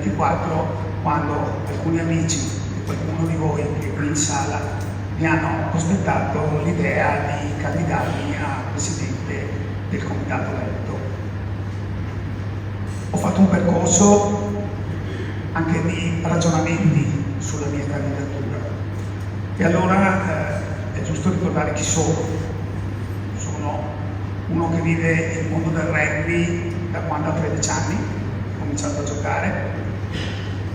2024, quando alcuni amici e qualcuno di voi che è qui in sala mi hanno prospettato l'idea di candidarmi a presidente del comitato eletto. Ho fatto un percorso anche di ragionamenti sulla mia candidatura e allora è giusto ricordare chi sono. Sono uno che vive il mondo del rugby da quando ha 13 anni, ho cominciato a giocare,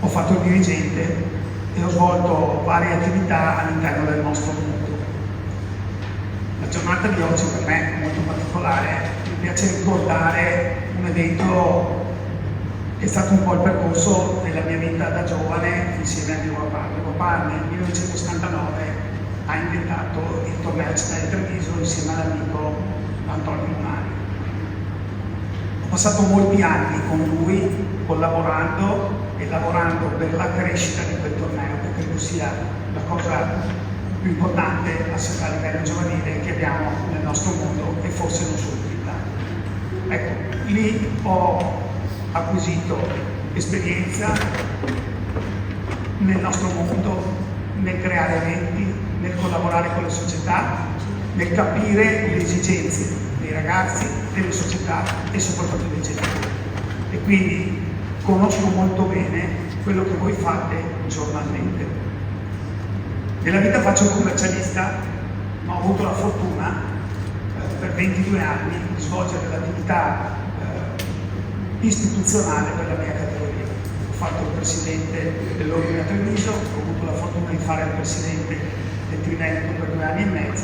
ho fatto il dirigente e ho svolto varie attività all'interno del nostro mondo. La giornata di oggi per me è molto particolare, mi piace ricordare un evento che è stato un po' il percorso della mia vita da giovane insieme a mio papà. Mio papà nel 1979 ha inventato il torneo Città di Treviso insieme all'amico Antonio Lunari. Ho passato molti anni con lui collaborando e lavorando per la crescita di quel torneo, che credo sia la cosa più importante a livello giovanile che abbiamo nel nostro mondo e forse non solo in Italia. Ecco, lì ho acquisito esperienza nel nostro mondo, nel creare eventi, nel collaborare con le società, nel capire le esigenze dei ragazzi, delle società e soprattutto dei genitori. E quindi conosco molto bene quello che voi fate giornalmente. Nella vita faccio il commercialista, ma ho avuto la fortuna per 22 anni di svolgere l'attività istituzionale per la mia categoria. Ho fatto il presidente dell'Ordine a Treviso, ho avuto la fortuna di fare il presidente del Triveneto per 2 anni e mezzo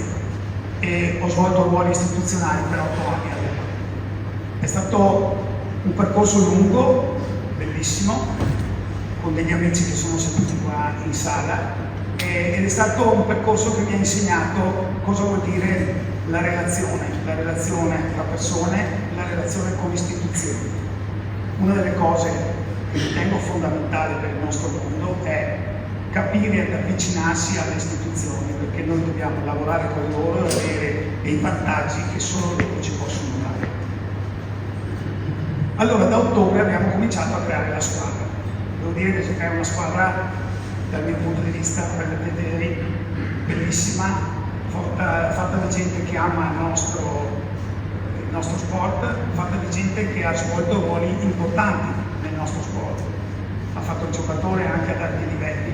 e ho svolto ruoli istituzionali per 8 anni all'epoca. È stato un percorso lungo, bellissimo, con degli amici che sono seduti qua in sala ed è stato un percorso che mi ha insegnato cosa vuol dire la relazione tra persone, la relazione con istituzioni. Una delle cose che ritengo fondamentale per il nostro mondo è capire ed avvicinarsi alle istituzioni, perché noi dobbiamo lavorare con loro e avere dei vantaggi che solo loro ci possono dare. Allora da ottobre abbiamo cominciato a creare la squadra. Devo dire che è una squadra, dal mio punto di vista, permettetemi, bellissima, fatta da gente che ama il nostro sport, fatta di gente che ha svolto ruoli importanti nel nostro sport. Ha fatto il giocatore anche ad alti livelli,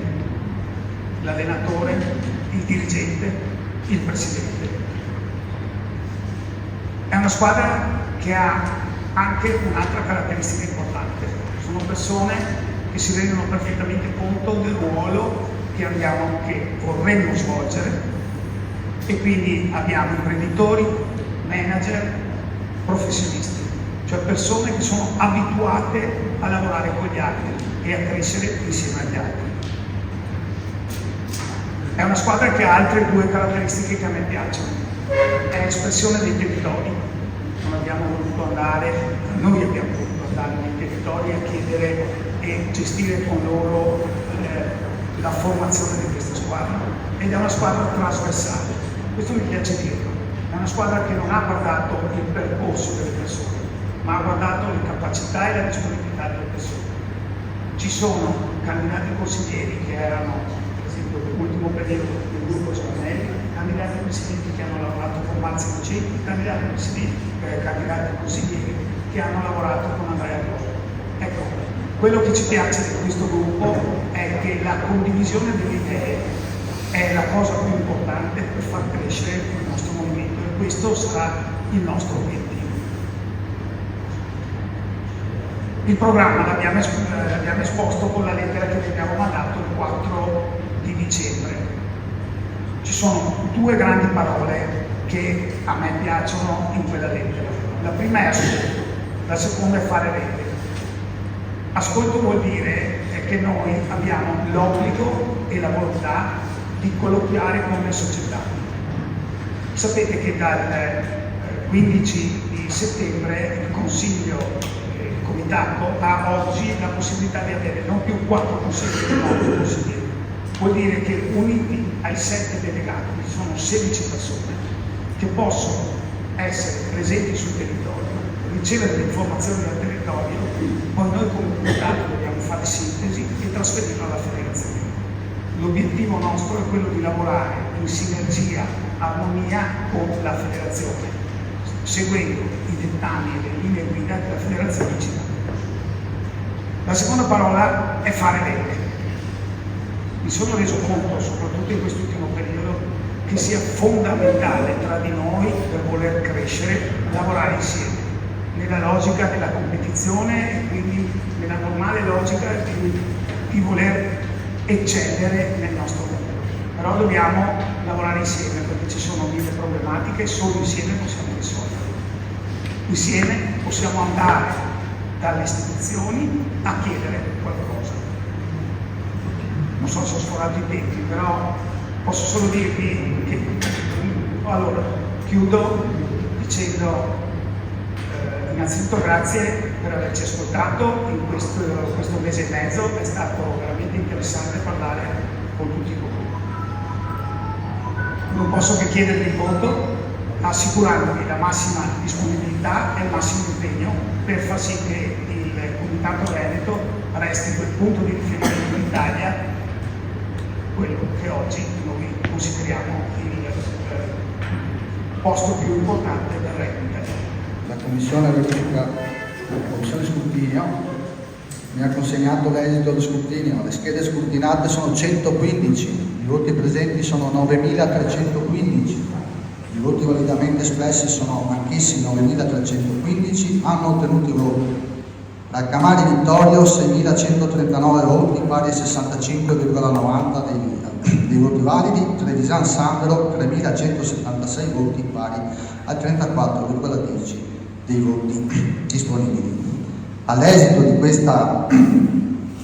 l'allenatore, il dirigente, il presidente. È una squadra che ha anche un'altra caratteristica importante. Sono persone che si rendono perfettamente conto del ruolo che vorremmo svolgere e quindi abbiamo imprenditori, manager, professionisti, cioè persone che sono abituate a lavorare con gli altri e a crescere insieme agli altri. È una squadra che ha altre 2 caratteristiche che a me piacciono. È espressione dei territori. Noi abbiamo voluto andare nei territori a chiedere e gestire con loro la formazione di questa squadra. Ed è una squadra trasversale. Questo mi piace dirlo. È una squadra che non ha guardato il percorso delle persone, ma ha guardato le capacità e la disponibilità delle persone. Ci sono candidati consiglieri che erano, per esempio, nell'ultimo periodo del gruppo Giovanelli, candidati presidenti che hanno lavorato con Mazzi Lucenti, candidati consiglieri che hanno lavorato con Andrea Rosa. Ecco, quello che ci piace di questo gruppo è che la condivisione delle idee è la cosa più importante per far crescere il nostro movimento e questo sarà il nostro obiettivo. Il programma l'abbiamo esposto con la lettera che vi abbiamo mandato il 4 di dicembre. Ci sono 2 grandi parole che a me piacciono in quella lettera. La prima è ascolto, la seconda è fare rete. Ascolto vuol dire che noi abbiamo l'obbligo e la volontà di colloquiare con le società. Sapete che dal 15 di settembre il Consiglio, il Comitato, ha oggi la possibilità di avere non più 4 consiglieri, ma 8 consiglieri. Vuol dire che uniti ai 7 delegati, sono 16 persone, che possono essere presenti sul territorio, ricevere le informazioni dal territorio, poi noi come Comitato dobbiamo fare sì l'obiettivo nostro è quello di lavorare in sinergia, armonia con la federazione, seguendo i dettami e le linee guida che la federazione ci dà. La seconda parola è fare bene. Mi sono reso conto, soprattutto in quest'ultimo periodo, che sia fondamentale tra di noi, per voler crescere, lavorare insieme, nella logica della competizione e quindi nella normale logica di voler eccellere nel nostro mondo. Però dobbiamo lavorare insieme perché ci sono mille problematiche e solo insieme possiamo risolverle. Insieme possiamo andare dalle istituzioni a chiedere qualcosa. Non so se ho sforato i tempi, però posso solo dirvi che allora chiudo dicendo innanzitutto grazie per averci ascoltato in questo mese e mezzo, è stato veramente interessante parlare con tutti voi. Non posso che chiedervi il voto, assicurandovi la massima disponibilità e il massimo impegno per far sì che il Comitato Veneto resti quel punto di riferimento in Italia, quello che oggi noi consideriamo il posto più importante del Regno italiano. La Commissione verifica, la Commissione scrutinio mi ha consegnato l'esito del scrutinio. Le schede scrutinate sono 115, i voti presenti sono 9.315, i voti validamente espressi sono anch'essi 9.315, hanno ottenuto i voti Raccamari Vittorio 6.139 voti, pari a 65,90 dei voti validi, Trevisan Sandro 3.176 voti, pari a 34,10 dei voti disponibili. All'esito di questa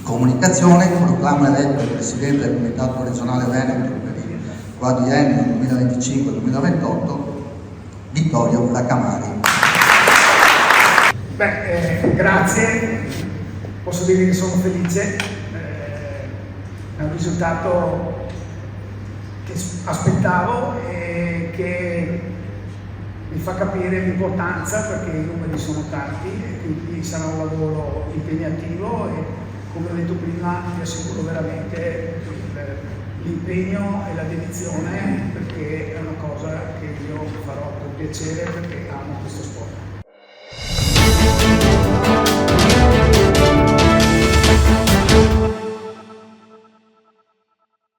comunicazione proclamo eletto il Presidente del Comitato Regionale Veneto per il quadriennio 2025-2028 Vittorio Raccamari. Grazie, posso dire che sono felice, è un risultato che aspettavo e che mi fa capire l'importanza, perché i numeri sono tanti e quindi sarà un lavoro impegnativo e, come ho detto prima, vi assicuro veramente l'impegno e la dedizione, perché è una cosa che io farò con piacere perché amo questo sport.